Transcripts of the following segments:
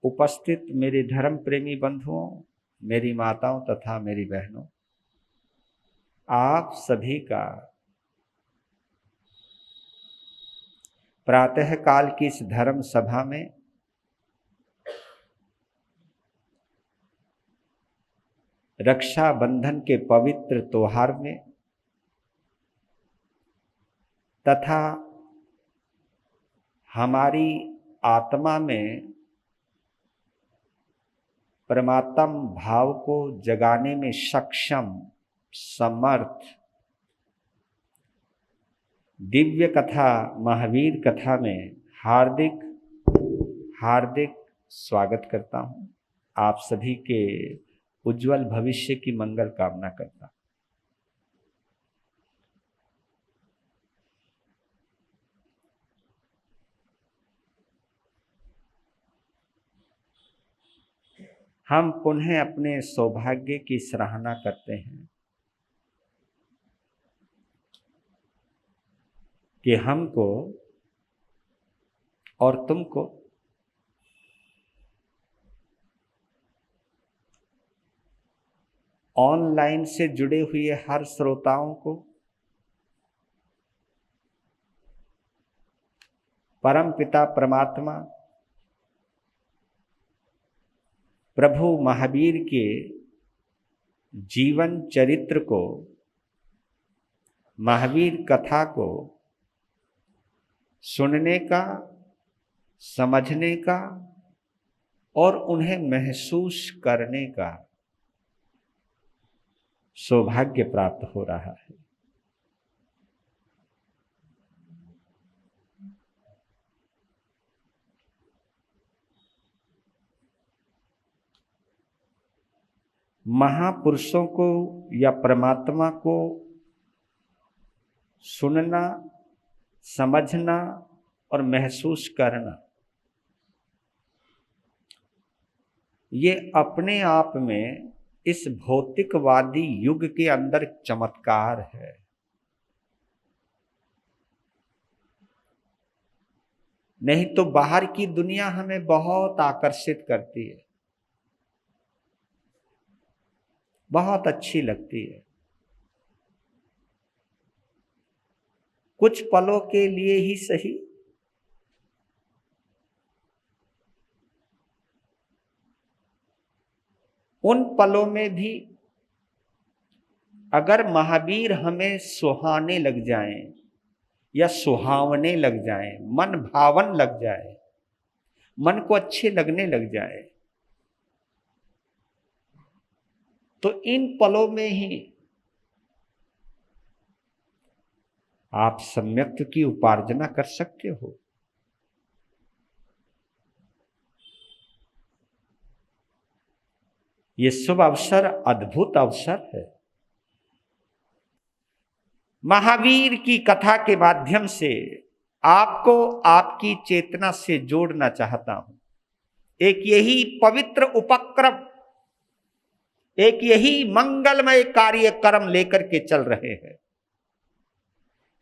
उपस्थित मेरे धर्म प्रेमी बंधुओं, मेरी माताओं तथा मेरी बहनों, आप सभी का प्रातः काल की इस धर्म सभा में रक्षा बंधन के पवित्र त्योहार में तथा हमारी आत्मा में परमात्म भाव को जगाने में सक्षम समर्थ दिव्य कथा महावीर कथा में हार्दिक हार्दिक स्वागत करता हूं। आप सभी के उज्जवल भविष्य की मंगल कामना करता हूं। हम पुनः अपने सौभाग्य की सराहना करते हैं कि हमको और तुमको ऑनलाइन से जुड़े हुए हर श्रोताओं को परम पिता परमात्मा प्रभु महावीर के जीवन चरित्र को, महावीर कथा को सुनने का, समझने का और उन्हें महसूस करने का सौभाग्य प्राप्त हो रहा है। महापुरुषों को या परमात्मा को सुनना, समझना और महसूस करना, ये अपने आप में इस भौतिकवादी युग के अंदर चमत्कार है। नहीं तो बाहर की दुनिया हमें बहुत आकर्षित करती है, बहुत अच्छी लगती है। कुछ पलों के लिए ही सही, उन पलों में भी अगर महावीर हमें सुहाने लग जाएं या सुहावने लग जाएं, मन भावन लग जाए, मन को अच्छे लगने लग जाए, तो इन पलों में ही आप सम्यक्त्व की उपार्जना कर सकते हो। ये शुभ अवसर अद्भुत अवसर है। महावीर की कथा के माध्यम से आपको आपकी चेतना से जोड़ना चाहता हूं। एक यही पवित्र उपक्रम, एक यही मंगलमय कार्यक्रम लेकर के चल रहे हैं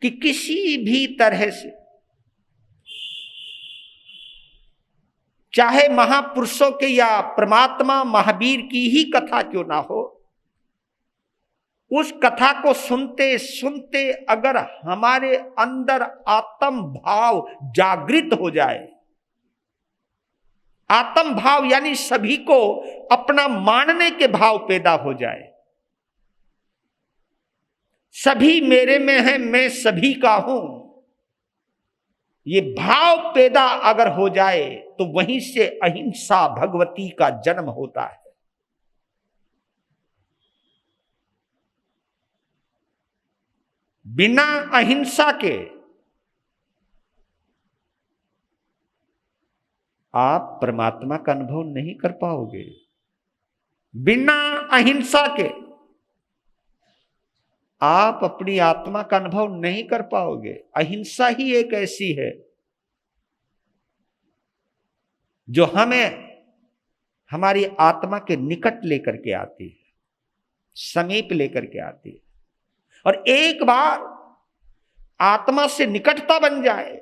कि किसी भी तरह से, चाहे महापुरुषों के या परमात्मा महावीर की ही कथा क्यों ना हो, उस कथा को सुनते सुनते अगर हमारे अंदर आत्म भाव जागृत हो जाए, आत्म भाव यानी सभी को अपना मानने के भाव पैदा हो जाए, सभी मेरे में है, मैं सभी का हूं, ये भाव पैदा अगर हो जाए तो वहीं से अहिंसा भगवती का जन्म होता है। बिना अहिंसा के आप परमात्मा का अनुभव नहीं कर पाओगे। बिना अहिंसा के आप अपनी आत्मा का अनुभव नहीं कर पाओगे। अहिंसा ही एक ऐसी है जो हमें हमारी आत्मा के निकट लेकर के आती है, समीप लेकर के आती है। और एक बार आत्मा से निकटता बन जाए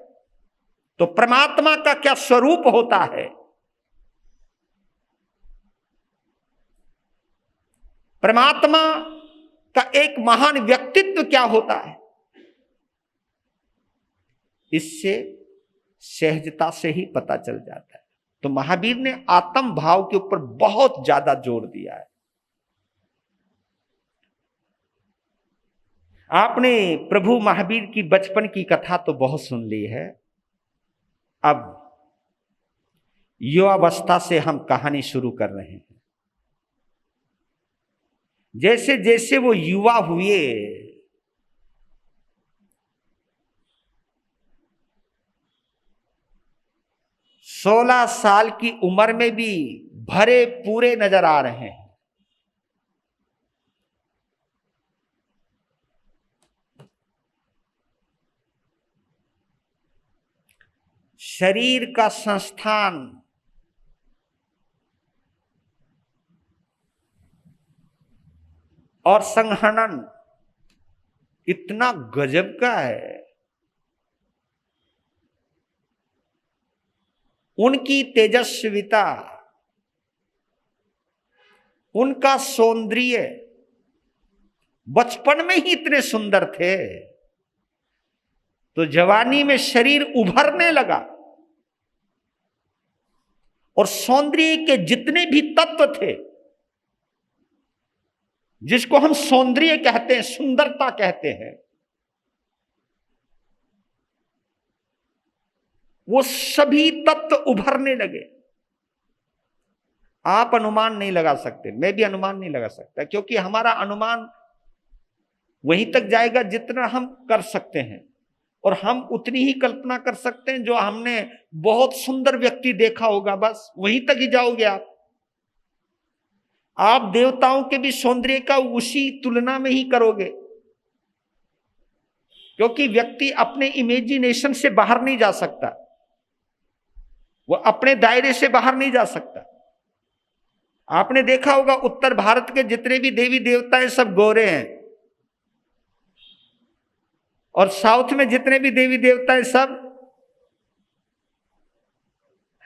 तो परमात्मा का क्या स्वरूप होता है, परमात्मा का एक महान व्यक्तित्व क्या होता है, इससे सहजता से ही पता चल जाता है। तो महावीर ने आत्म भाव के ऊपर बहुत ज्यादा जोर दिया है। आपने प्रभु महावीर की बचपन की कथा तो बहुत सुन ली है। अब युवावस्था से हम कहानी शुरू कर रहे हैं। जैसे जैसे वो युवा हुए, सोलह साल की उम्र में भी भरे पूरे नजर आ रहे हैं। शरीर का संस्थान और संहनन इतना गजब का है। उनकी तेजस्विता, उनका सौंदर्य बचपन में ही इतने सुंदर थे, तो जवानी में शरीर उभरने लगा और सौंदर्य के जितने भी तत्व थे, जिसको हम सौंदर्य कहते हैं, सुंदरता कहते हैं, वो सभी तत्व उभरने लगे। आप अनुमान नहीं लगा सकते, मैं भी अनुमान नहीं लगा सकता, क्योंकि हमारा अनुमान वहीं तक जाएगा जितना हम कर सकते हैं, और हम उतनी ही कल्पना कर सकते हैं जो हमने बहुत सुंदर व्यक्ति देखा होगा, बस वहीं तक ही जाओगे आप देवताओं के भी सौंदर्य का उसी तुलना में ही करोगे, क्योंकि व्यक्ति अपने इमेजिनेशन से बाहर नहीं जा सकता, वो अपने दायरे से बाहर नहीं जा सकता। आपने देखा होगा उत्तर भारत के जितने भी देवी देवता हैं सब गोरे हैं, और साउथ में जितने भी देवी देवता हैं सब,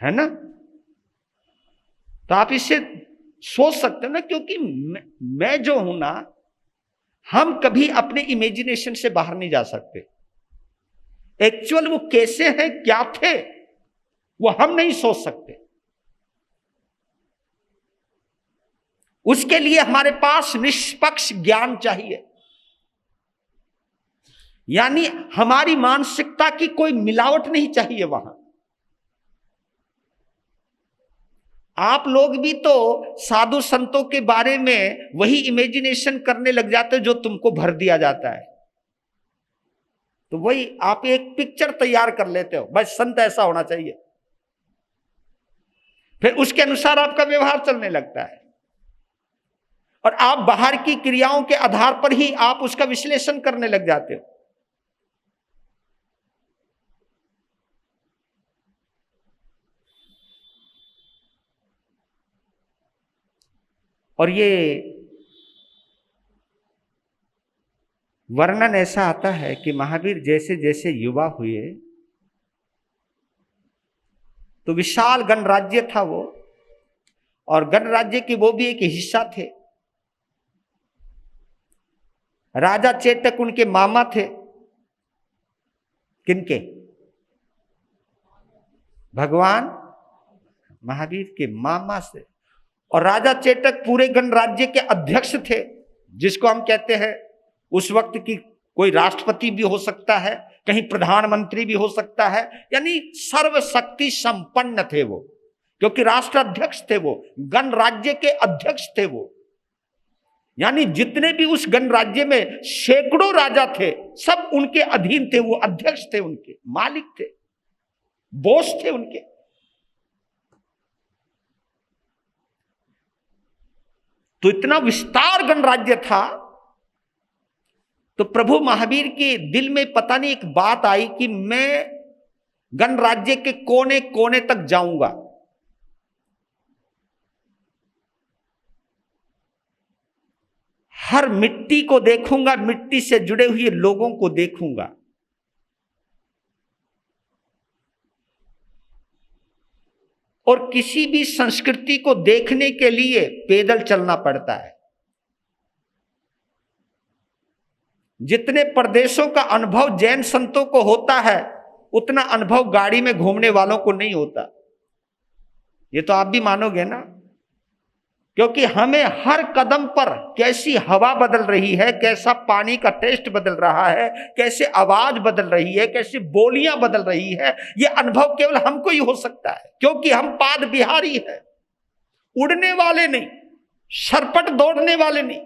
है ना। तो आप इससे सोच सकते हो ना, क्योंकि मैं जो हूं ना, हम कभी अपने इमेजिनेशन से बाहर नहीं जा सकते। एक्चुअल वो कैसे हैं, क्या थे, वो हम नहीं सोच सकते। उसके लिए हमारे पास निष्पक्ष ज्ञान चाहिए, यानी हमारी मानसिकता की कोई मिलावट नहीं चाहिए वहां। आप लोग भी तो साधु संतों के बारे में वही इमेजिनेशन करने लग जाते हो जो तुमको भर दिया जाता है। तो वही आप एक पिक्चर तैयार कर लेते हो, बस संत ऐसा होना चाहिए, फिर उसके अनुसार आपका व्यवहार चलने लगता है, और आप बाहर की क्रियाओं के आधार पर ही आप उसका विश्लेषण करने लग जाते हो। और ये वर्णन ऐसा आता है कि महावीर जैसे जैसे युवा हुए तो विशाल गणराज्य था वो, और गणराज्य के वो भी एक हिस्सा थे। राजा चेतक उनके मामा थे। किनके? भगवान महावीर के मामा से। और राजा चेतक पूरे गणराज्य के अध्यक्ष थे, जिसको हम कहते हैं उस वक्त की कोई राष्ट्रपति भी हो सकता है, कहीं प्रधानमंत्री भी हो सकता है, यानी सर्वशक्ति संपन्न थे वो, क्योंकि राष्ट्राध्यक्ष थे वो, गणराज्य के अध्यक्ष थे वो। यानी जितने भी उस गणराज्य में सैकड़ों राजा थे, सब उनके अधीन थे, वो अध्यक्ष थे, उनके मालिक थे, बॉस थे उनके। तो इतना विस्तार गणराज्य था। तो प्रभु महावीर के दिल में पता नहीं एक बात आई कि मैं गणराज्य के कोने कोने तक जाऊंगा, हर मिट्टी को देखूंगा, मिट्टी से जुड़े हुए लोगों को देखूंगा, और किसी भी संस्कृति को देखने के लिए पैदल चलना पड़ता है। जितने प्रदेशों का अनुभव जैन संतों को होता है उतना अनुभव गाड़ी में घूमने वालों को नहीं होता। ये तो आप भी मानोगे ना, क्योंकि हमें हर कदम पर कैसी हवा बदल रही है, कैसा पानी का टेस्ट बदल रहा है, कैसे आवाज बदल रही है, कैसे बोलियां बदल रही है, ये अनुभव केवल हमको ही हो सकता है, क्योंकि हम पाद बिहारी हैं, उड़ने वाले नहीं, सरपट दौड़ने वाले नहीं।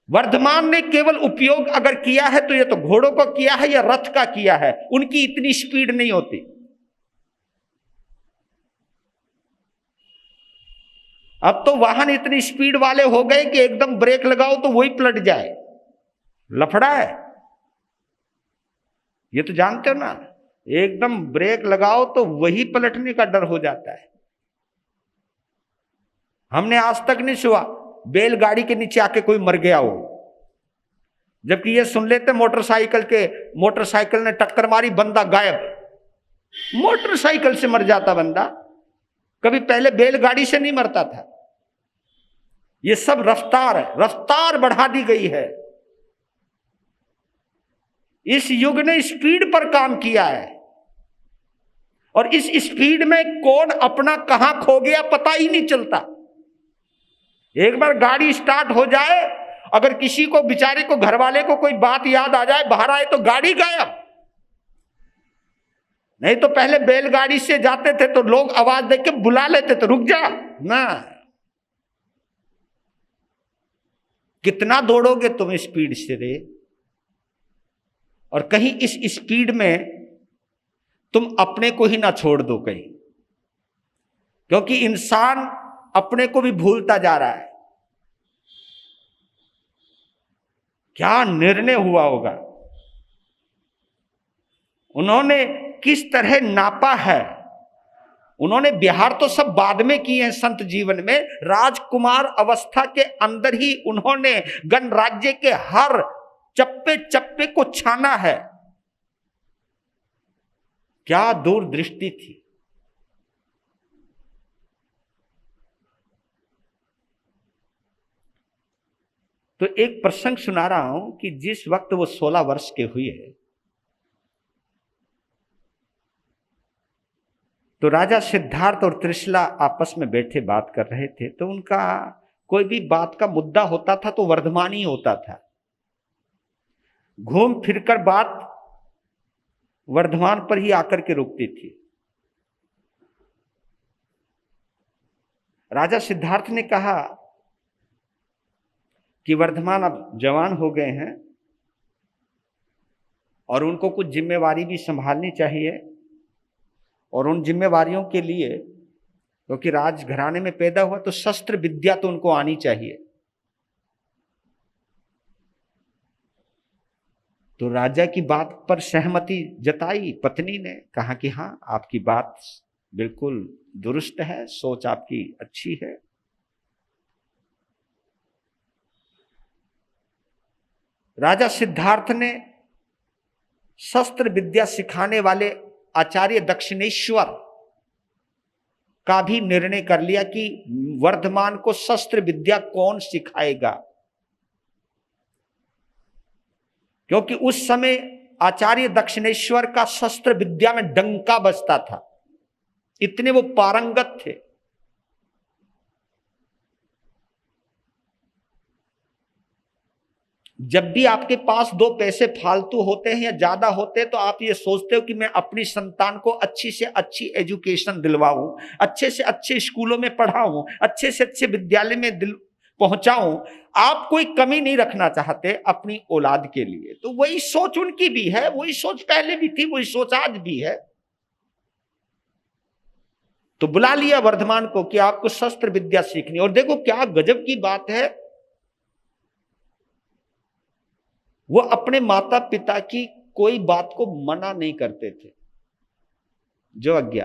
वर्धमान ने केवल उपयोग अगर किया है तो ये तो घोड़ों को किया है या रथ का किया है, उनकी इतनी स्पीड नहीं होती। अब तो वाहन इतनी स्पीड वाले हो गए कि एकदम ब्रेक लगाओ तो वही पलट जाए, लफड़ा है। ये तो जानते हो ना, एकदम ब्रेक लगाओ तो वही पलटने का डर हो जाता है। हमने आज तक नहीं सुना बैलगाड़ी के नीचे आके कोई मर गया हो, जबकि ये सुन लेते मोटरसाइकिल ने टक्कर मारी, बंदा गायब, मोटरसाइकिल से मर जाता बंदा, कभी पहले बैलगाड़ी से नहीं मरता था। ये सब रफ्तार है, रफ्तार बढ़ा दी गई है। इस युग ने स्पीड पर काम किया है, और इस स्पीड में कौन अपना कहां खो गया पता ही नहीं चलता। एक बार गाड़ी स्टार्ट हो जाए, अगर किसी को बेचारे को, घर वाले को कोई बात याद आ जाए, बाहर आए तो गाड़ी गायब। नहीं तो पहले बैलगाड़ी से जाते थे तो लोग आवाज देख के बुला लेते थे, रुक जा ना। कितना दौड़ोगे तुम स्पीड से रे? और कहीं इस स्पीड में तुम अपने को ही ना छोड़ दो कहीं, क्योंकि इंसान अपने को भी भूलता जा रहा है। क्या निर्णय हुआ होगा, उन्होंने किस तरह नापा है। उन्होंने बिहार तो सब बाद में किए हैं संत जीवन में, राजकुमार अवस्था के अंदर ही उन्होंने गणराज्य के हर चप्पे चप्पे को छाना है। क्या दूरदृष्टि थी। तो एक प्रसंग सुना रहा हूं कि जिस वक्त वो 16 वर्ष के हुए तो राजा सिद्धार्थ और त्रिशला आपस में बैठे बात कर रहे थे। तो उनका कोई भी बात का मुद्दा होता था तो वर्धमान ही होता था, घूम फिरकर बात वर्धमान पर ही आकर के रुकती थी। राजा सिद्धार्थ ने कहा कि वर्धमान अब जवान हो गए हैं और उनको कुछ जिम्मेवारी भी संभालनी चाहिए, और उन जिम्मेवारियों के लिए, क्योंकि राजघराने में पैदा हुआ तो शस्त्र विद्या तो उनको आनी चाहिए। तो राजा की बात पर सहमति जताई पत्नी ने, कहा कि हाँ आपकी बात बिल्कुल दुरुस्त है, सोच आपकी अच्छी है। राजा सिद्धार्थ ने शस्त्र विद्या सिखाने वाले आचार्य दक्षिणेश्वर का भी निर्णय कर लिया कि वर्धमान को शस्त्र विद्या कौन सिखाएगा, क्योंकि उस समय आचार्य दक्षिणेश्वर का शस्त्र विद्या में डंका बजता था, इतने वो पारंगत थे। जब भी आपके पास 2 पैसे फालतू होते हैं या ज्यादा होते हैं तो आप ये सोचते हो कि मैं अपनी संतान को अच्छी से अच्छी एजुकेशन दिलवाऊं, अच्छे से अच्छे स्कूलों में पढ़ाऊं, अच्छे से अच्छे विद्यालय में पहुंचाऊं। आप कोई कमी नहीं रखना चाहते अपनी औलाद के लिए। तो वही सोच उनकी भी है, वही सोच पहले भी थी, वही सोच आज भी है। तो बुला लिया वर्धमान को कि आपको शस्त्र विद्या सीखनी। और देखो क्या गजब की बात है, वो अपने माता पिता की कोई बात को मना नहीं करते थे, जो आज्ञा।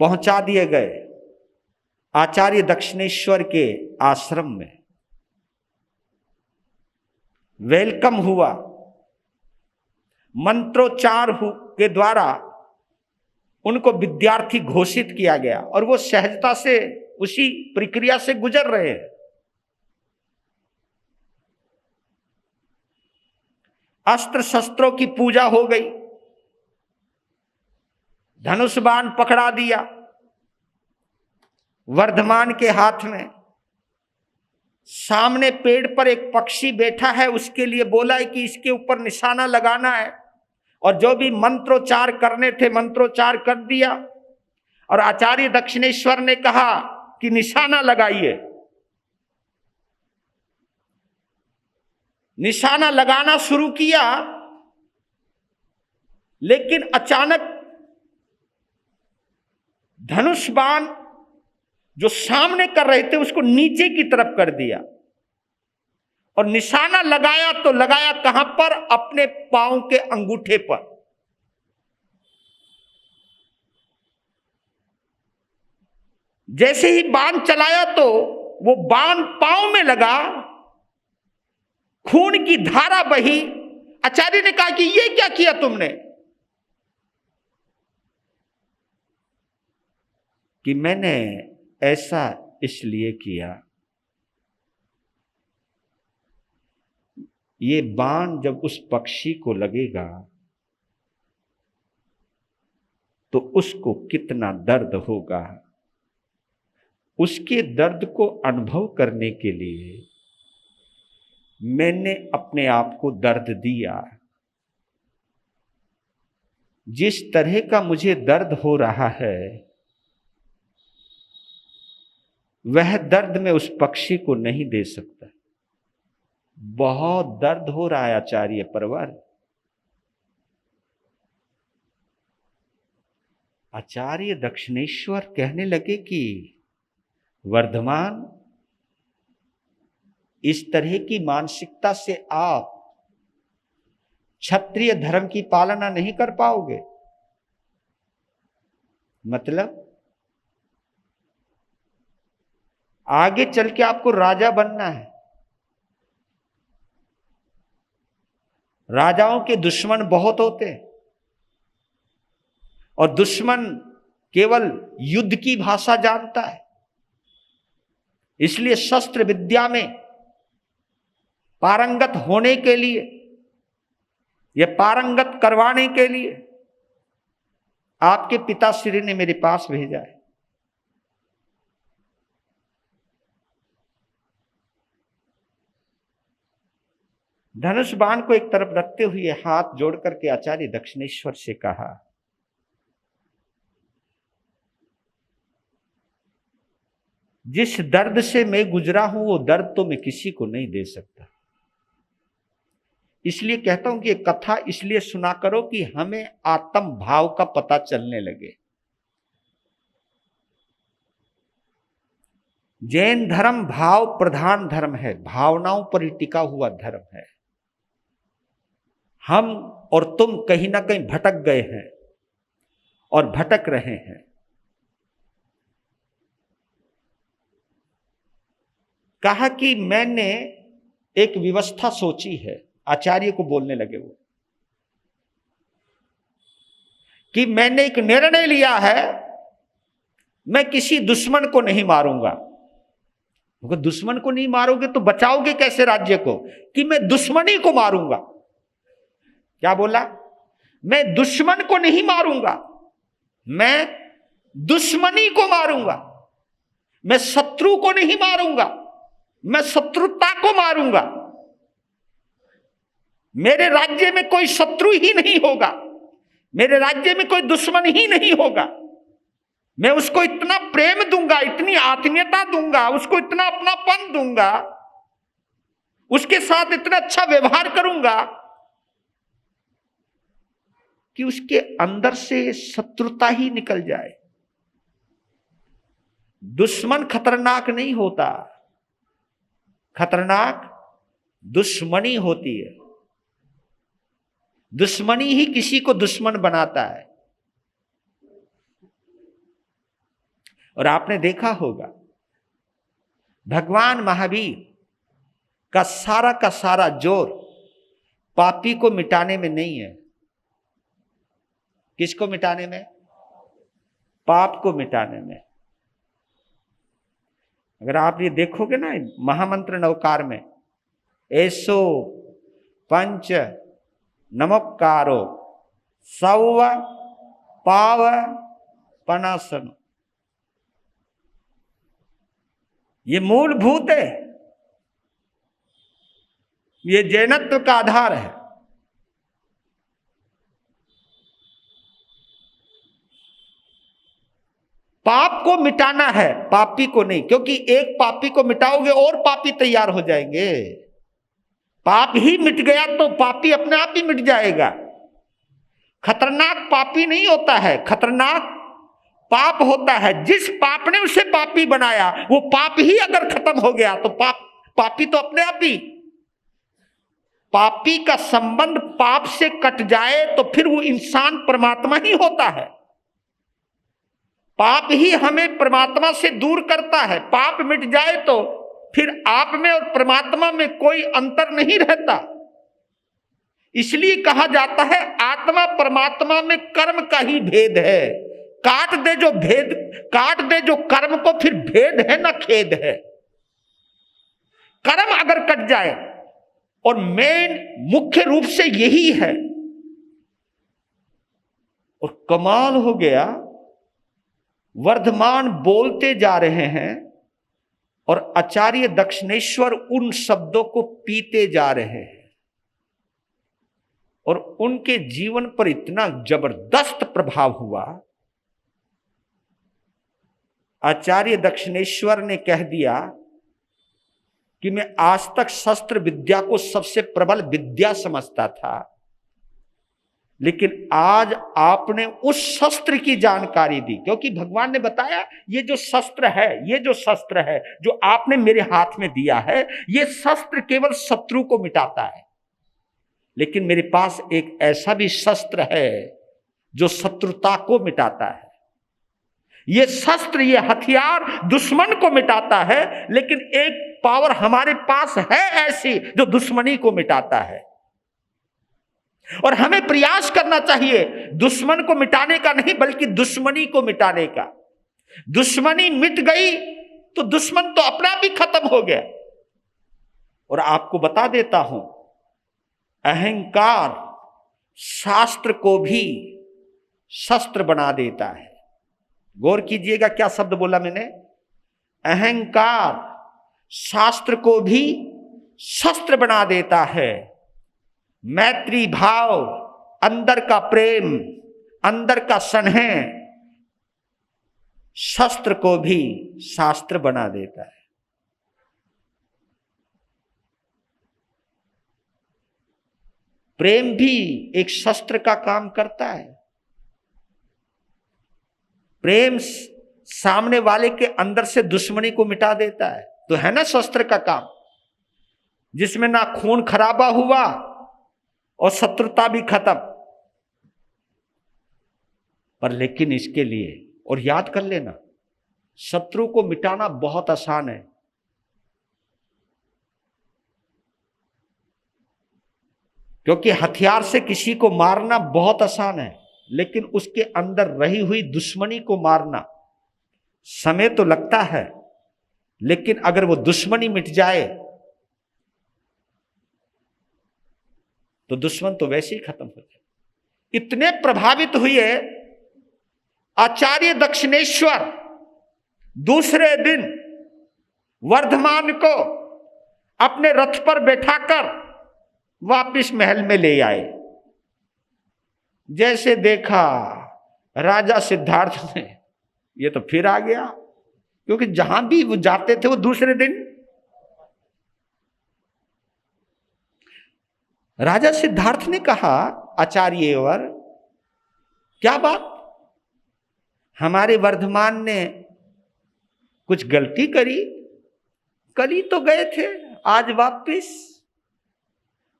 पहुंचा दिए गए आचार्य दक्षिणेश्वर के आश्रम में, वेलकम हुआ, मंत्रोच्चार के द्वारा उनको विद्यार्थी घोषित किया गया, और वो सहजता से उसी प्रक्रिया से गुजर रहे हैं। अस्त्र शस्त्रों की पूजा हो गई, धनुष बाण पकड़ा दिया वर्धमान के हाथ में, सामने पेड़ पर एक पक्षी बैठा है, उसके लिए बोला है कि इसके ऊपर निशाना लगाना है, और जो भी मंत्रोच्चार करने थे मंत्रोच्चार कर दिया, और आचार्य दक्षिणेश्वर ने कहा कि निशाना लगाइए। निशाना लगाना शुरू किया, लेकिन अचानक धनुष बाण जो सामने कर रहे थे उसको नीचे की तरफ कर दिया, और निशाना लगाया तो लगाया कहां पर? अपने पांव के अंगूठे पर। जैसे ही बाण चलाया तो वो बाण पांव में लगा, खून की धारा बही। आचार्य ने कहा कि ये क्या किया तुमने? कि मैंने ऐसा इसलिए किया, ये बाण जब उस पक्षी को लगेगा तो उसको कितना दर्द होगा, उसके दर्द को अनुभव करने के लिए मैंने अपने आप को दर्द दिया। जिस तरह का मुझे दर्द हो रहा है वह दर्द मैं उस पक्षी को नहीं दे सकता। बहुत दर्द हो रहा है आचार्य परवर। आचार्य दक्षिणेश्वर कहने लगे कि वर्धमान, इस तरह की मानसिकता से आप क्षत्रिय धर्म की पालना नहीं कर पाओगे। मतलब आगे चल के आपको राजा बनना है। राजाओं के दुश्मन बहुत होते हैं, और दुश्मन केवल युद्ध की भाषा जानता है। इसलिए शस्त्र विद्या में पारंगत होने के लिए, यह पारंगत करवाने के लिए आपके पिताश्री ने मेरे पास भेजा है। धनुष बाण को एक तरफ रखते हुए हाथ जोड़ करके आचार्य दक्षिणेश्वर से कहा, जिस दर्द से मैं गुजरा हूं वो दर्द तो मैं किसी को नहीं दे सकता। इसलिए कहता हूं कि एक कथा इसलिए सुना करो कि हमें आत्म भाव का पता चलने लगे। जैन धर्म भाव प्रधान धर्म है, भावनाओं पर ही टिका हुआ धर्म है। हम और तुम कहीं ना कहीं भटक गए हैं और भटक रहे हैं। कहा कि मैंने एक व्यवस्था सोची है, आचार्य को बोलने लगे वो, कि मैंने एक निर्णय लिया है, मैं किसी दुश्मन को नहीं मारूंगा। अगर दुश्मन को नहीं मारोगे तो बचाओगे कैसे राज्य को? कि मैं दुश्मनी को मारूंगा। क्या बोला? मैं दुश्मन को नहीं मारूंगा, मैं दुश्मनी को मारूंगा। मैं शत्रु को नहीं मारूंगा, मैं शत्रुता को मारूंगा। मेरे राज्य में कोई शत्रु ही नहीं होगा, मेरे राज्य में कोई दुश्मन ही नहीं होगा। मैं उसको इतना प्रेम दूंगा, इतनी आत्मीयता दूंगा, उसको इतना अपनापन दूंगा, उसके साथ इतना अच्छा व्यवहार करूंगा कि उसके अंदर से शत्रुता ही निकल जाए। दुश्मन खतरनाक नहीं होता, खतरनाक दुश्मनी होती है। दुश्मनी ही किसी को दुश्मन बनाता है। और आपने देखा होगा भगवान महावीर का सारा जोर पापी को मिटाने में नहीं है। किसको मिटाने में? पाप को मिटाने में। अगर आप ये देखोगे ना महामंत्र नवकार में, ऐसो पंच नमोकारो सौव पाव पनासन, ये मूलभूत है, ये जैनत्व का आधार है। पाप को मिटाना है, पापी को नहीं, क्योंकि एक पापी को मिटाओगे और पापी तैयार हो जाएंगे। पाप ही मिट गया तो पापी अपने आप ही मिट जाएगा। खतरनाक पापी नहीं होता है, खतरनाक पाप होता है। जिस पाप ने उसे पापी बनाया, वो पाप ही अगर खत्म हो गया तो पापी तो अपने आप ही। पापी का संबंध पाप से कट जाए तो फिर वो इंसान परमात्मा ही होता है। पाप ही हमें परमात्मा से दूर करता है। पाप मिट जाए तो फिर आप में और परमात्मा में कोई अंतर नहीं रहता। इसलिए कहा जाता है आत्मा परमात्मा में कर्म का ही भेद है। काट दे जो भेद, काट दे जो कर्म को, फिर भेद है ना खेद है। कर्म अगर कट जाए, और मेन मुख्य रूप से यही है। और कमाल हो गया, वर्धमान बोलते जा रहे हैं और आचार्य दक्षिणेश्वर उन शब्दों को पीते जा रहे हैं, और उनके जीवन पर इतना जबरदस्त प्रभाव हुआ। आचार्य दक्षिणेश्वर ने कह दिया कि मैं आज तक शस्त्र विद्या को सबसे प्रबल विद्या समझता था, लेकिन आज आपने उस शस्त्र की जानकारी दी। क्योंकि भगवान ने बताया ये जो शस्त्र है, ये जो शस्त्र है जो आपने मेरे हाथ में दिया है, ये शस्त्र केवल शत्रु को मिटाता है, लेकिन मेरे पास एक ऐसा भी शस्त्र है जो शत्रुता को मिटाता है। ये शस्त्र, ये हथियार दुश्मन को मिटाता है, लेकिन एक पावर हमारे पास है ऐसी जो दुश्मनी को मिटाता है। और हमें प्रयास करना चाहिए दुश्मन को मिटाने का नहीं, बल्कि दुश्मनी को मिटाने का। दुश्मनी मिट गई तो दुश्मन तो अपना भी खत्म हो गया। और आपको बता देता हूं, अहंकार शास्त्र को भी शस्त्र बना देता है। गौर कीजिएगा क्या शब्द बोला मैंने, अहंकार शास्त्र को भी शस्त्र बना देता है। मैत्री भाव, अंदर का प्रेम, अंदर का स्नेह शस्त्र को भी शास्त्र बना देता है। प्रेम भी एक शस्त्र का काम करता है। प्रेम सामने वाले के अंदर से दुश्मनी को मिटा देता है, तो है ना शस्त्र का काम, जिसमें ना खून खराबा हुआ और शत्रुता भी खत्म। पर लेकिन इसके लिए, और याद कर लेना, शत्रु को मिटाना बहुत आसान है। क्योंकि हथियार से किसी को मारना बहुत आसान है, लेकिन उसके अंदर रही हुई दुश्मनी को मारना समय तो लगता है, लेकिन अगर वो दुश्मनी मिट जाए तो दुश्मन तो वैसे ही खत्म हो जाए। इतने प्रभावित हुए आचार्य दक्षिणेश्वर, दूसरे दिन वर्धमान को अपने रथ पर बैठाकर वापिस महल में ले आए। जैसे देखा राजा सिद्धार्थ ने, ये तो फिर आ गया, क्योंकि जहां भी वो जाते थे वो दूसरे दिन। राजा सिद्धार्थ ने कहा, आचार्यवर क्या बात, हमारे वर्धमान ने कुछ गलती करी? कल ही तो गए थे, आज वापिस।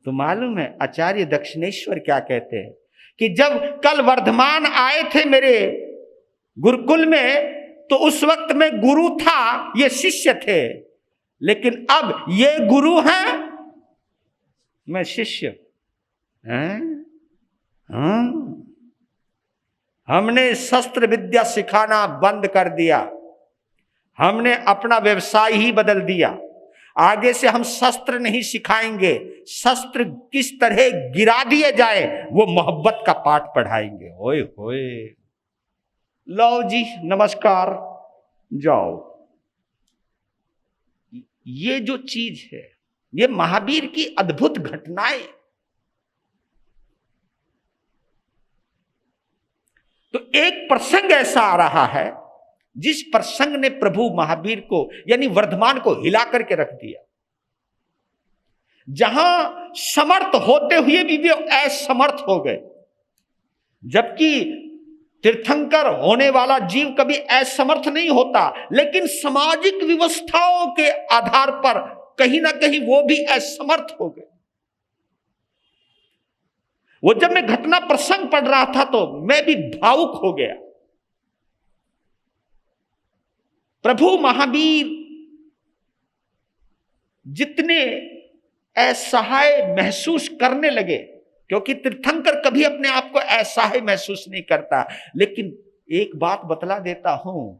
तो मालूम है आचार्य दक्षिणेश्वर क्या कहते हैं कि जब कल वर्धमान आए थे मेरे गुरुकुल में, तो उस वक्त मैं गुरु था, ये शिष्य थे, लेकिन अब ये गुरु हैं, मैं शिष्य। हैं? हमने शस्त्र विद्या सिखाना बंद कर दिया, हमने अपना व्यवसाय ही बदल दिया। आगे से हम शस्त्र नहीं सिखाएंगे, शस्त्र किस तरह गिरा दिए जाए वो मोहब्बत का पाठ पढ़ाएंगे। ओए होए, लो जी नमस्कार, जाओ। ये जो चीज है, ये महावीर की अद्भुत घटनाएं। तो एक प्रसंग ऐसा आ रहा है जिस प्रसंग ने प्रभु महावीर को यानी वर्धमान को हिला करके रख दिया। जहां समर्थ होते हुए भी वे असमर्थ हो गए, जबकि तीर्थंकर होने वाला जीव कभी असमर्थ नहीं होता, लेकिन सामाजिक व्यवस्थाओं के आधार पर कहीं ना कहीं वो भी असमर्थ हो गए। वो जब मैं घटना प्रसंग पढ़ रहा था तो मैं भी भावुक हो गया। प्रभु महावीर जितने असहाय महसूस करने लगे, क्योंकि तीर्थंकर कभी अपने आप को असहाय महसूस नहीं करता, लेकिन एक बात बतला देता हूं,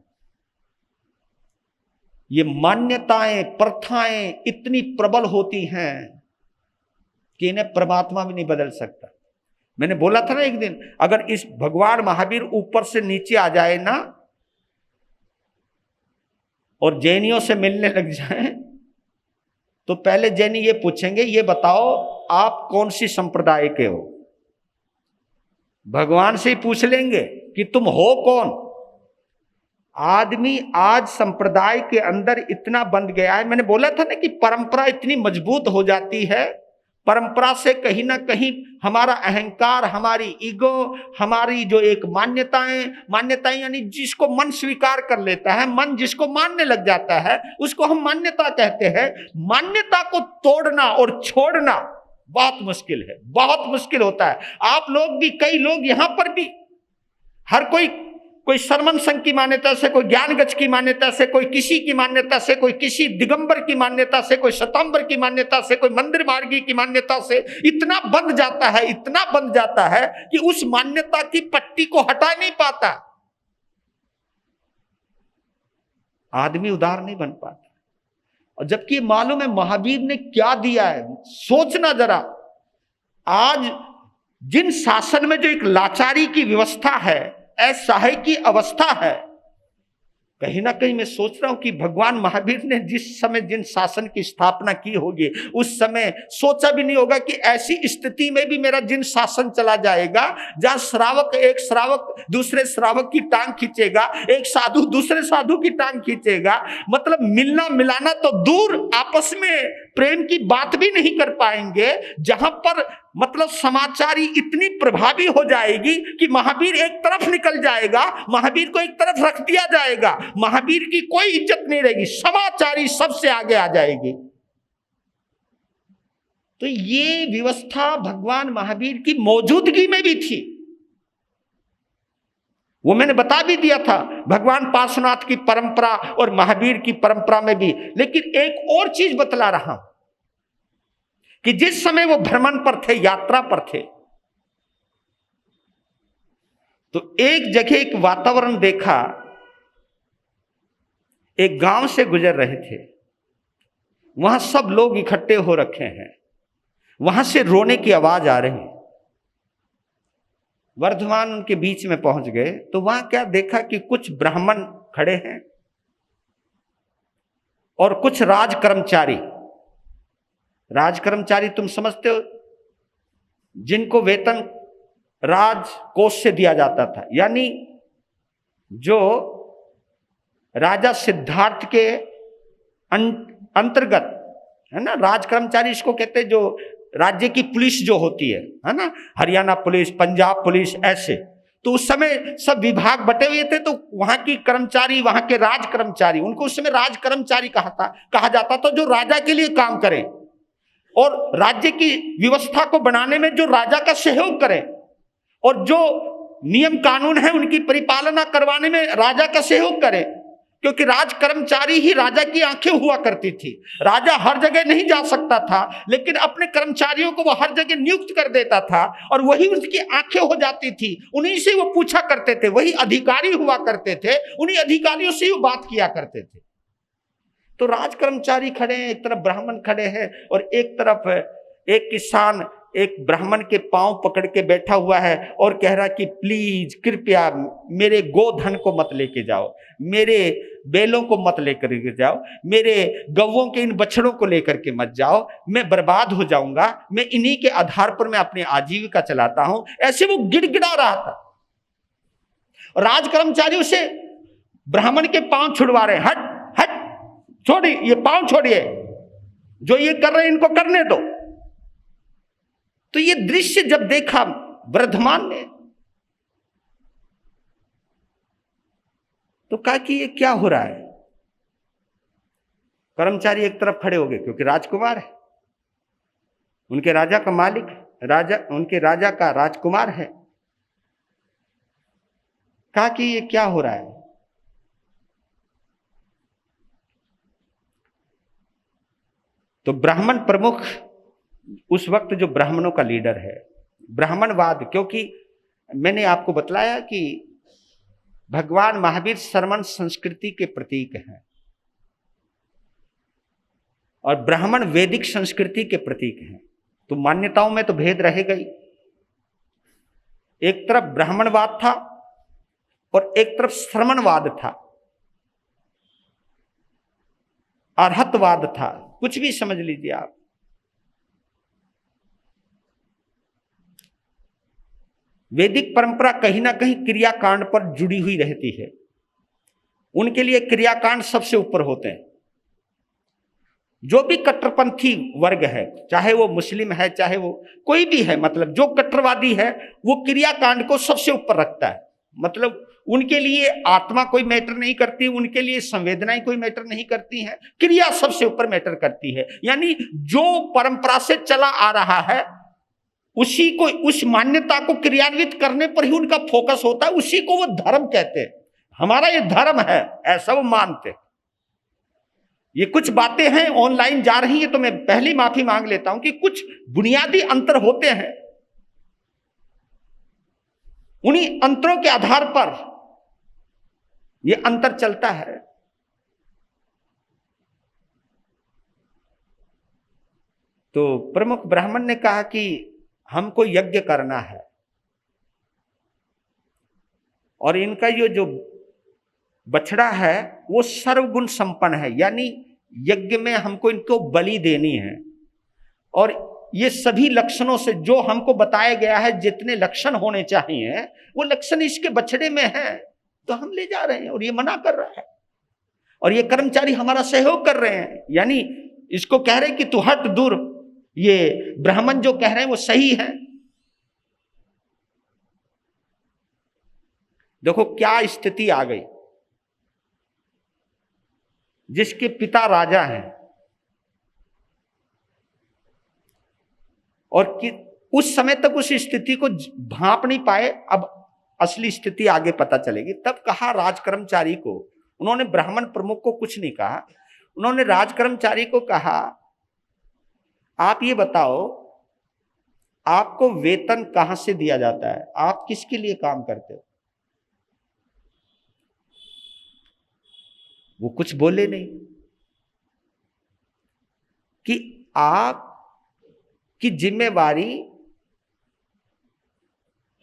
ये मान्यताएं प्रथाएं इतनी प्रबल होती हैं कि इन्हें परमात्मा भी नहीं बदल सकता। मैंने बोला था ना एक दिन, अगर इस भगवान महावीर ऊपर से नीचे आ जाए ना और जैनियों से मिलने लग जाए, तो पहले जैनी ये पूछेंगे, ये बताओ आप कौन सी संप्रदाय के हो। भगवान से ही पूछ लेंगे कि तुम हो कौन। आदमी आज संप्रदाय के अंदर इतना बंध गया है। मैंने बोला था ना कि परंपरा इतनी मजबूत हो जाती है, परंपरा से कहीं ना कहीं हमारा अहंकार, हमारी ईगो, हमारी जो एक मान्यताएं यानी जिसको मन स्वीकार कर लेता है, मन जिसको मानने लग जाता है, उसको हम मान्यता कहते हैं। मान्यता को तोड़ना और छोड़ना बहुत मुश्किल है, बहुत मुश्किल होता है। आप लोग भी, कई लोग यहां पर भी, हर कोई सरमन संघ की मान्यता से, कोई ज्ञान गज की मान्यता से, कोई किसी की मान्यता से, कोई किसी दिगंबर की मान्यता से, कोई शतांबर की मान्यता से, कोई मंदिर मार्गी की मान्यता से इतना बंध जाता है, इतना बंध जाता है कि उस मान्यता की पट्टी को हटा नहीं पाता। आदमी उदार नहीं बन पाता। और जबकि मालूम है महावीर ने क्या दिया है। सोचना जरा, आज जिन शासन में जो एक लाचारी की व्यवस्था है, असहाय की अवस्था है, कहीं ना कहीं मैं सोच रहा हूं कि भगवान महावीर ने जिस समय जिन शासन की स्थापना की होगी, उस समय सोचा भी नहीं होगा कि ऐसी स्थिति में भी मेरा जिन शासन चला जाएगा, जहां श्रावक एक श्रावक दूसरे श्रावक की टांग खींचेगा, एक साधु दूसरे साधु की टांग खींचेगा, मतलब मिलना मिलाना तो दूर, आपस में प्रेम की बात भी नहीं कर पाएंगे। जहां पर मतलब समाचारी इतनी प्रभावी हो जाएगी कि महावीर एक तरफ निकल जाएगा, महावीर को एक तरफ रख दिया जाएगा, महावीर की कोई इज्जत नहीं रहेगी, समाचारी सबसे आगे आ जाएगी। तो ये व्यवस्था भगवान महावीर की मौजूदगी में भी थी। वो मैंने बता भी दिया था, भगवान पार्श्वनाथ की परंपरा और महावीर की परंपरा में भी। लेकिन एक और चीज बतला रहा हूं कि जिस समय वो भ्रमण पर थे, यात्रा पर थे, तो एक जगह एक वातावरण देखा। एक गांव से गुजर रहे थे, वहां सब लोग इकट्ठे हो रखे हैं, वहां से रोने की आवाज आ रही। वर्धमान उनके बीच में पहुंच गए तो वहां क्या देखा कि कुछ ब्राह्मण खड़े हैं और कुछ राज कर्मचारी तुम समझते हो, जिनको वेतन राजकोष से दिया जाता था, यानी जो राजा सिद्धार्थ के अंतर्गत है ना, राज कर्मचारी इसको कहते हैं, जो राज्य की पुलिस जो होती है ना, हरियाणा पुलिस, पंजाब पुलिस, ऐसे। तो उस समय सब विभाग बटे हुए थे, तो वहां की कर्मचारी, वहां के राज कर्मचारी, उनको उस समय राज कर्मचारी कहा जाता था, जो राजा के लिए काम करें और राज्य की व्यवस्था को बनाने में जो राजा का सहयोग करें, और जो नियम कानून है उनकी परिपालना करवाने में राजा का सहयोग करें। क्योंकि राज कर्मचारी ही राजा की आंखें हुआ करती थी। राजा हर जगह नहीं जा सकता था, लेकिन अपने कर्मचारियों को वो हर जगह नियुक्त कर देता था और वही उसकी आंखें हो जाती थी। उन्हीं से वो पूछा करते थे, वही अधिकारी हुआ करते थे, उन्हीं अधिकारियों से वो बात किया करते थे। तो राज कर्मचारी खड़े हैं, एक तरफ ब्राह्मण खड़े हैं और एक तरफ एक किसान एक ब्राह्मण के पांव पकड़ के बैठा हुआ है और कह रहा कि प्लीज कृपया मेरे गोधन को मत लेके जाओ, मेरे बैलों को मत लेकर के जाओ, मेरे गौवों के इन बछड़ों को लेकर के मत जाओ, मैं बर्बाद हो जाऊंगा, मैं इन्हीं के आधार पर मैं अपनी आजीविका चलाता हूं। ऐसे वो गिड़गिड़ा रहा था। राज कर्मचारी उसे ब्राह्मण के पांव छुड़वा रहे, हट हट, छोड़िए ये पांव, छोड़िए, जो ये कर रहे हैं इनको करने दो। तो ये दृश्य जब देखा वर्धमान ने तो कहा कि ये क्या हो रहा है। कर्मचारी एक तरफ खड़े हो गए क्योंकि राजकुमार है, उनके राजा का मालिक, राजा उनके राजा का राजकुमार है। कहा कि ये क्या हो रहा है। तो ब्राह्मण प्रमुख उस वक्त जो ब्राह्मणों का लीडर है, ब्राह्मणवाद, क्योंकि मैंने आपको बतलाया कि भगवान महावीर श्रमण संस्कृति के प्रतीक हैं और ब्राह्मण वैदिक संस्कृति के प्रतीक हैं, तो मान्यताओं में तो भेद रहेगा ही। एक तरफ ब्राह्मणवाद था और एक तरफ श्रमणवाद था, अर्हतवाद था, कुछ भी समझ लीजिए आप। वैदिक परंपरा कहीं ना कहीं क्रियाकांड पर जुड़ी हुई रहती है, उनके लिए क्रियाकांड सबसे ऊपर होते हैं। जो भी कट्टरपंथी वर्ग है, चाहे वो मुस्लिम है चाहे वो कोई भी है, मतलब जो कट्टरवादी है वो क्रियाकांड को सबसे ऊपर रखता है। मतलब उनके लिए आत्मा कोई मैटर नहीं करती, उनके लिए संवेदनाएं कोई मैटर नहीं करती हैं, क्रिया सबसे ऊपर मैटर करती है। यानी जो परंपरा से चला आ रहा है उसी को, उस मान्यता को क्रियान्वित करने पर ही उनका फोकस होता है, उसी को वो धर्म कहते हैं। हमारा ये धर्म है, ऐसा वो मानते। ये कुछ बातें हैं ऑनलाइन जा रही हैं, तो मैं पहली माफी मांग लेता हूं कि कुछ बुनियादी अंतर होते हैं, उन्हीं अंतरों के आधार पर ये अंतर चलता है। तो प्रमुख ब्राह्मण ने कहा कि हमको यज्ञ करना है और इनका ये जो बछड़ा है वो सर्वगुण संपन्न है, यानी यज्ञ में हमको इनको बलि देनी है और ये सभी लक्षणों से जो हमको बताया गया है, जितने लक्षण होने चाहिए वो लक्षण इसके बछड़े में है, तो हम ले जा रहे हैं और ये मना कर रहा है और ये कर्मचारी हमारा सहयोग कर रहे हैं, यानी इसको कह रहे हैं कि तू हट दूर, ये ब्राह्मण जो कह रहे हैं वो सही है। देखो क्या स्थिति आ गई। जिसके पिता राजा हैं और कि उस समय तक उस स्थिति को भांप नहीं पाए, अब असली स्थिति आगे पता चलेगी। तब कहा राज कर्मचारी को, उन्होंने ब्राह्मण प्रमुख को कुछ नहीं कहा, उन्होंने राज कर्मचारी को कहा आप ये बताओ आपको वेतन कहां से दिया जाता है, आप किसके लिए काम करते हो। वो कुछ बोले नहीं कि आप की जिम्मेवारी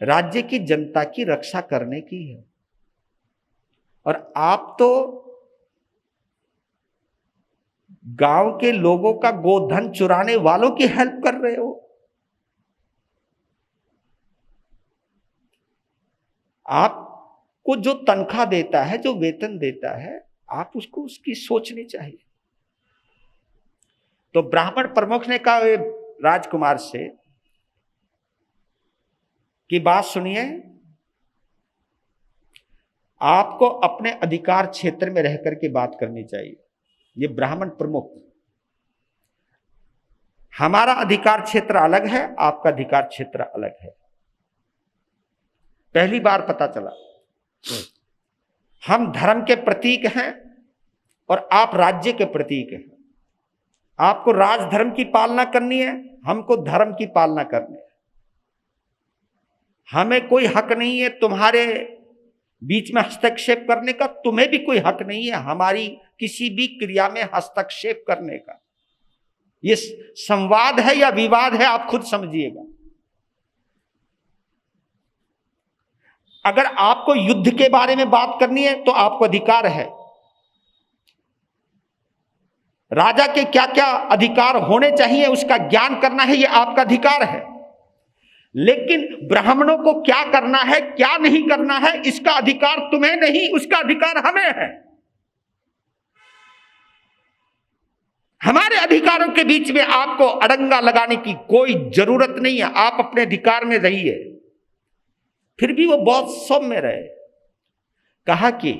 राज्य की जनता की रक्षा करने की है और आप तो गांव के लोगों का गोधन चुराने वालों की हेल्प कर रहे हो। आपको जो तनख्वाह देता है, जो वेतन देता है, आप उसको उसकी सोचनी चाहिए। तो ब्राह्मण प्रमुख ने कहा राजकुमार से कि बात सुनिए, आपको अपने अधिकार क्षेत्र में रहकर के बात करनी चाहिए। ये ब्राह्मण प्रमुख, हमारा अधिकार क्षेत्र अलग है, आपका अधिकार क्षेत्र अलग है। पहली बार पता चला हम धर्म के प्रतीक हैं और आप राज्य के प्रतीक हैं। आपको राजधर्म की पालना करनी है, हमको धर्म की पालना करनी है। हमें कोई हक नहीं है तुम्हारे बीच में हस्तक्षेप करने का तुम्हें भी कोई हक नहीं है, हमारी किसी भी क्रिया में हस्तक्षेप करने का। ये संवाद है या विवाद है, आप खुद समझिएगा। अगर आपको युद्ध के बारे में बात करनी है तो आपको अधिकार है, राजा के क्या क्या अधिकार होने चाहिए उसका ज्ञान करना है, यह आपका अधिकार है। लेकिन ब्राह्मणों को क्या करना है क्या नहीं करना है इसका अधिकार तुम्हें नहीं, उसका अधिकार हमें है। हमारे अधिकारों के बीच में आपको अड़ंगा लगाने की कोई जरूरत नहीं है, आप अपने अधिकार में रहिए। फिर भी वो बहुत सौम्य रहे। कहा कि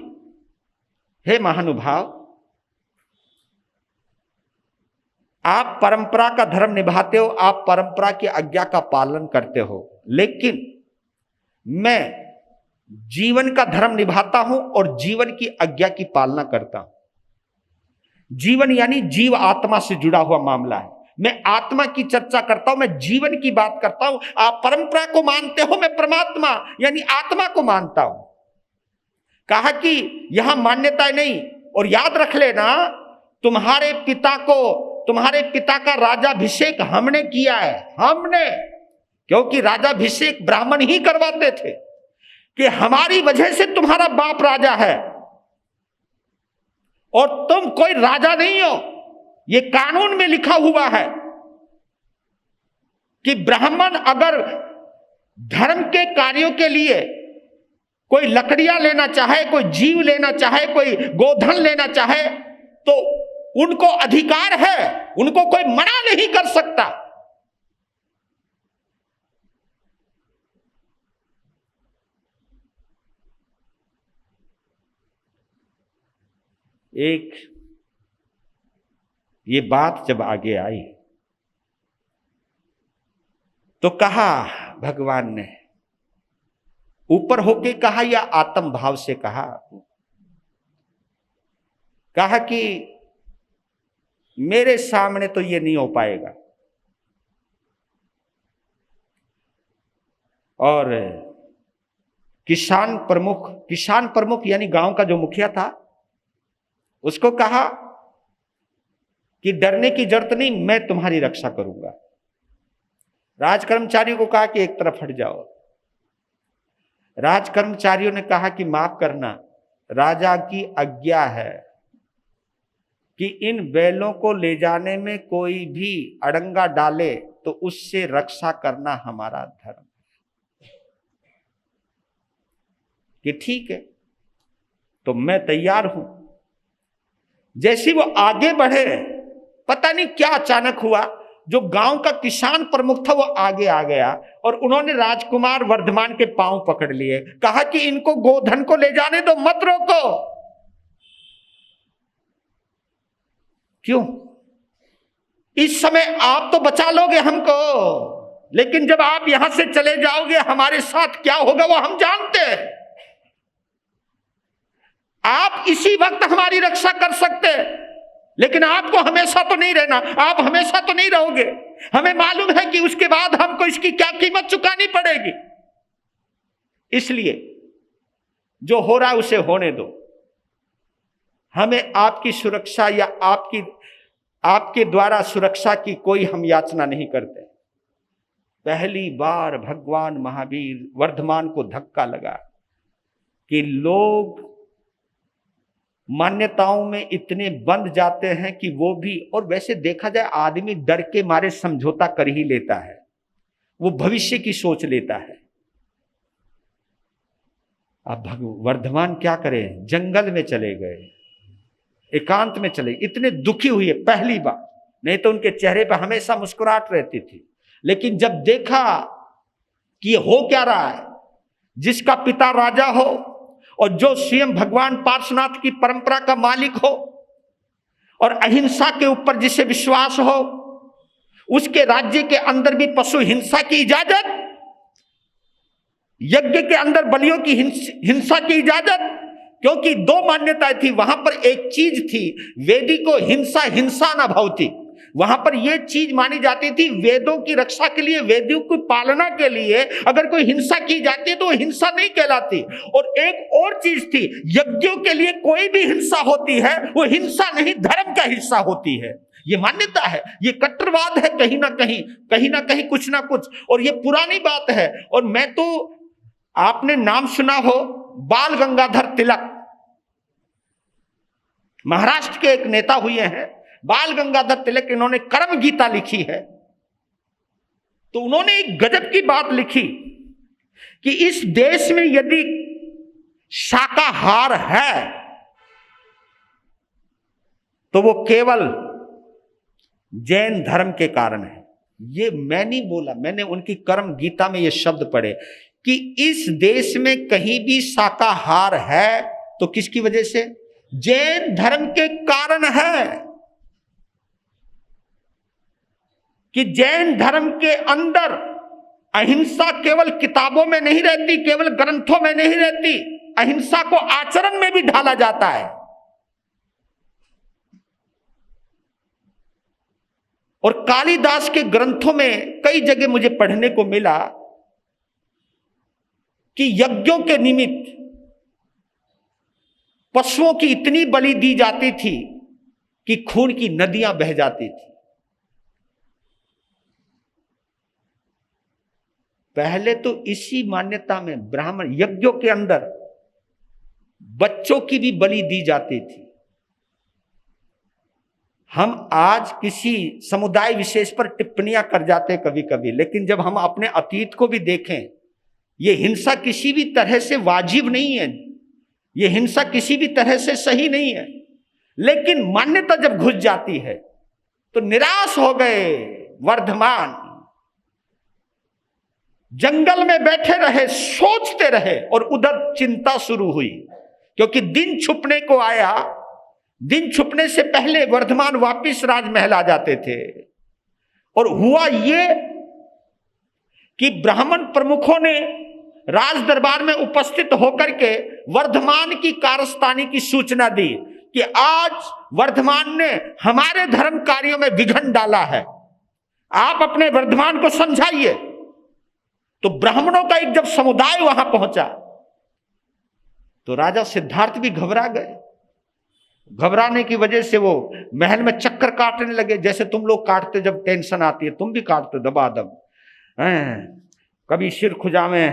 हे महानुभाव, आप परंपरा का धर्म निभाते हो, आप परंपरा की आज्ञा का पालन करते हो, लेकिन मैं जीवन का धर्म निभाता हूं और जीवन की आज्ञा की पालना करता हूं। जीवन यानी जीव आत्मा से जुड़ा हुआ मामला है। मैं आत्मा की चर्चा करता हूं, मैं जीवन की बात करता हूं। आप परंपरा को मानते हो, मैं परमात्मा यानी आत्मा को मानता हूं। कहा कि यहां मान्यता नहीं, और याद रख लेना तुम्हारे पिता का राजाभिषेक हमने किया है, हमने, क्योंकि राजाभिषेक ब्राह्मण ही करवाते थे कि हमारी वजह से तुम्हारा बाप राजा है और तुम कोई राजा नहीं हो। ये कानून में लिखा हुआ है कि ब्राह्मण अगर धर्म के कार्यों के लिए कोई लकड़ियां लेना चाहे, कोई जीव लेना चाहे, कोई गोधन लेना चाहे, तो उनको अधिकार है, उनको कोई मना नहीं कर सकता। एक ये बात जब आगे आई तो कहा भगवान ने, ऊपर होके कहा या आत्म भाव से कहा कि मेरे सामने तो ये नहीं हो पाएगा। और किसान प्रमुख यानी गांव का जो मुखिया था, उसको कहा कि डरने की जरूरत नहीं, मैं तुम्हारी रक्षा करूंगा। राजकर्मचारियों को कहा कि एक तरफ हट जाओ। राजकर्मचारियों ने कहा कि माफ करना, राजा की आज्ञा है कि इन बैलों को ले जाने में कोई भी अड़ंगा डाले तो उससे रक्षा करना हमारा धर्म है। कि ठीक है, तो मैं तैयार हूं। जैसे वो आगे बढ़े, पता नहीं क्या अचानक हुआ, जो गांव का किसान प्रमुख था वो आगे आ गया और उन्होंने राजकुमार वर्धमान के पांव पकड़ लिए। कहा कि इनको गोधन को ले जाने दो, मत रोको। क्यों? इस समय आप तो बचा लोगे हमको, लेकिन जब आप यहां से चले जाओगे हमारे साथ क्या होगा वो हम जानते हैं। आप इसी वक्त हमारी रक्षा कर सकते हैं, लेकिन आपको हमेशा तो नहीं रहना, आप हमेशा तो नहीं रहोगे। हमें मालूम है कि उसके बाद हमको इसकी क्या कीमत चुकानी पड़ेगी। इसलिए जो हो रहा है उसे होने दो। हमें आपकी सुरक्षा या आपके द्वारा सुरक्षा की कोई हम याचना नहीं करते। पहली बार भगवान महावीर वर्धमान को धक्का लगा कि लोग मान्यताओं में इतने बंध जाते हैं कि वो भी, और वैसे देखा जाए आदमी डर के मारे समझौता कर ही लेता है, वो भविष्य की सोच लेता है। अब वर्धमान क्या करे, जंगल में चले गए, एकांत में चले। इतने दुखी हुए पहली बार, नहीं तो उनके चेहरे पर हमेशा मुस्कुराहट रहती थी। लेकिन जब देखा कि ये हो क्या रहा है, जिसका पिता राजा हो और जो स्वयं भगवान पार्श्वनाथ की परंपरा का मालिक हो और अहिंसा के ऊपर जिसे विश्वास हो, उसके राज्य के अंदर भी पशु हिंसा की इजाजत, यज्ञ के अंदर बलियों की हिंसा की इजाजत। क्योंकि दो मान्यताएं थी वहां पर। एक चीज थी, वेदी को हिंसा न भवती, वहां पर यह चीज मानी जाती थी, वेदों की रक्षा के लिए, वेदों की पालना के लिए अगर कोई हिंसा की जाती है तो वो हिंसा नहीं कहलाती। और एक और चीज थी, यज्ञों के लिए कोई भी हिंसा होती है वो हिंसा नहीं, धर्म का हिस्सा होती है। ये मान्यता है, ये कट्टरवाद है कहीं ना कहीं कुछ ना कुछ, और ये पुरानी बात है। और मैं तो, आपने नाम सुना हो बाल गंगाधर तिलक, महाराष्ट्र के एक नेता हुए हैं बाल गंगाधर तिलक, इन्होंने कर्म गीता लिखी है। तो उन्होंने एक गजब की बात लिखी कि इस देश में यदि शाकाहार है तो वो केवल जैन धर्म के कारण है। ये मैं नहीं बोला, मैंने उनकी कर्म गीता में ये शब्द पढ़े कि इस देश में कहीं भी शाकाहार है तो किसकी वजह से? जैन धर्म के कारण है। कि जैन धर्म के अंदर अहिंसा केवल किताबों में नहीं रहती, केवल ग्रंथों में नहीं रहती, अहिंसा को आचरण में भी ढाला जाता है। और कालिदास के ग्रंथों में कई जगह मुझे पढ़ने को मिला कि यज्ञों के निमित्त पशुओं की इतनी बलि दी जाती थी कि खून की नदियां बह जाती थी। पहले तो इसी मान्यता में ब्राह्मण यज्ञों के अंदर बच्चों की भी बलि दी जाती थी। हम आज किसी समुदाय विशेष पर टिप्पणियां कर जाते कभी कभी, लेकिन जब हम अपने अतीत को भी देखें, यह हिंसा किसी भी तरह से वाजिब नहीं है, यह हिंसा किसी भी तरह से सही नहीं है। लेकिन मान्यता जब घुस जाती है तो निराश हो गए वर्धमान, जंगल में बैठे रहे, सोचते रहे, और उधर चिंता शुरू हुई क्योंकि दिन छुपने को आया। दिन छुपने से पहले वर्धमान वापिस राजमहल आ जाते थे। और हुआ ये कि ब्राह्मण प्रमुखों ने राज दरबार में उपस्थित होकर के वर्धमान की कारस्तानी की सूचना दी कि आज वर्धमान ने हमारे धर्म कार्यों में विघ्न डाला है, आप अपने वर्धमान को समझाइए। तो ब्राह्मणों का एक जब समुदाय वहां पहुंचा तो राजा सिद्धार्थ भी घबरा गए। घबराने की वजह से वो महल में चक्कर काटने लगे, जैसे तुम लोग काटते जब टेंशन आती है, तुम भी काटते दबादब, कभी सिर खुजावे,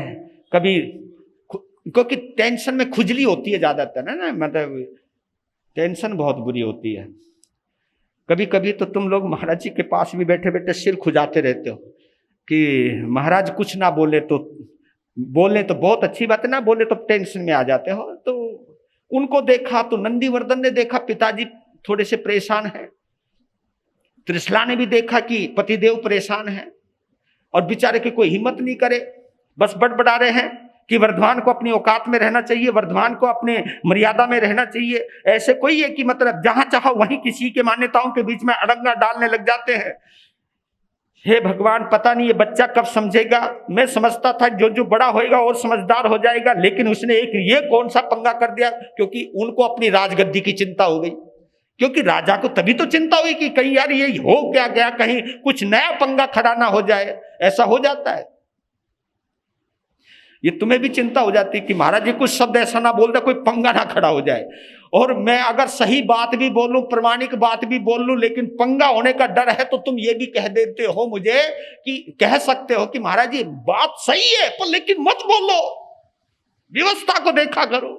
कभी क्योंकि टेंशन में खुजली होती है ज्यादातर, है ना, मतलब टेंशन बहुत बुरी होती है। कभी कभी तो तुम लोग महाराज जी के पास भी बैठे बैठे सिर खुजाते रहते हो कि महाराज कुछ ना बोले तो, बोले तो बहुत अच्छी बात है, ना बोले तो टेंशन में आ जाते हो। तो उनको देखा तो नंदीवर्धन ने देखा पिताजी थोड़े से परेशान हैं, त्रिशला ने भी देखा कि पतिदेव परेशान है, और बेचारे की कोई हिम्मत नहीं करे, बस बड़बड़ा रहे हैं कि वर्धमान को अपनी औकात में रहना चाहिए, वर्धमान को अपने मर्यादा में रहना चाहिए। ऐसे कोई है कि मतलब जहां चाहो वहीं किसी के मान्यताओं के बीच में अड़ंगा डालने लग जाते हैं। हे भगवान, पता नहीं ये बच्चा कब समझेगा। मैं समझता था जो जो बड़ा होएगा और समझदार हो जाएगा, लेकिन उसने एक ये कौन सा पंगा कर दिया, क्योंकि उनको अपनी राजगद्दी की चिंता हो गई। क्योंकि राजा को तभी तो चिंता हुई कि कहीं यार ये हो क्या गया, कहीं कुछ नया पंगा खड़ा ना हो जाए। ऐसा हो जाता है, ये तुम्हें भी चिंता हो जाती कि महाराज जी कुछ शब्द ऐसा ना बोल दे, कोई पंगा ना खड़ा हो जाए। और मैं अगर सही बात भी बोलूं, प्रामाणिक बात भी बोल लूं, लेकिन पंगा होने का डर है, तो तुम ये भी कह देते हो मुझे कि कह सकते हो कि महाराज जी बात सही है पर लेकिन मत बोलो, व्यवस्था को देखा करो।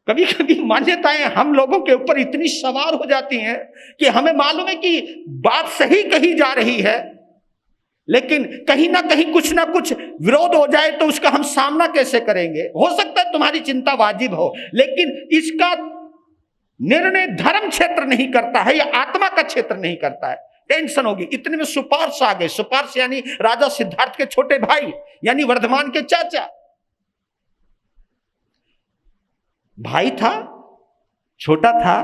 कभी कभी मान्यताएं हम लोगों के ऊपर इतनी सवार हो जाती हैं कि हमें मालूम है कि बात सही कही जा रही है, लेकिन कहीं ना कहीं कुछ ना कुछ विरोध हो जाए तो उसका हम सामना कैसे करेंगे। हो सकता है तुम्हारी चिंता वाजिब हो, लेकिन इसका निर्णय धर्म क्षेत्र नहीं करता है या आत्मा का क्षेत्र नहीं करता है। टेंशन होगी। इतने में सुपार्श आ गए। सुपार्श यानी राजा सिद्धार्थ के छोटे भाई, यानी वर्धमान के चाचा। भाई था, छोटा था,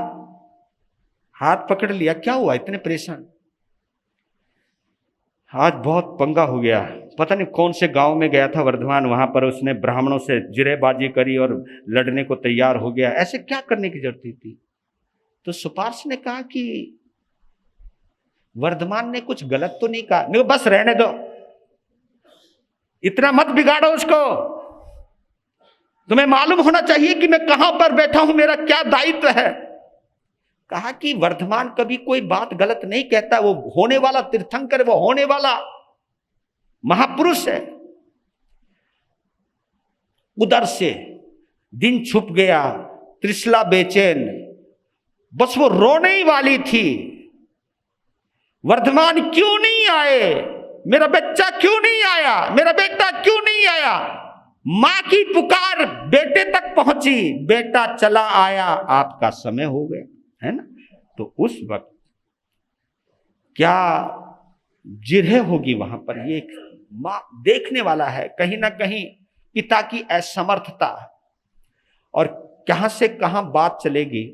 हाथ पकड़ लिया, क्या हुआ इतने परेशान? आज बहुत पंगा हो गया, पता नहीं कौन से गांव में गया था वर्धमान, वहां पर उसने ब्राह्मणों से जिरेबाजी करी और लड़ने को तैयार हो गया। ऐसे क्या करने की जरूरत थी? तो सुपार्श ने कहा कि वर्धमान ने कुछ गलत तो नहीं कहा, नहीं बस रहने दो, इतना मत बिगाड़ो उसको, तुम्हें मालूम होना चाहिए कि मैं कहां पर बैठा हूं, मेरा क्या दायित्व है। कहा कि वर्धमान कभी कोई बात गलत नहीं कहता, वो होने वाला तीर्थंकर, वो होने वाला महापुरुष है। उधर से दिन छुप गया, त्रिशला बेचैन, बस वो रोने ही वाली थी, वर्धमान क्यों नहीं आए, मेरा बच्चा क्यों नहीं आया, मेरा बेटा क्यों नहीं आया। मां की पुकार बेटे तक पहुंची, बेटा चला आया, आपका समय हो गया, है ना। तो उस वक्त क्या जिरह होगी वहां पर, ये मां देखने वाला है, कहीं ना कहीं पिता की असमर्थता, और कहां से कहां बात चलेगी।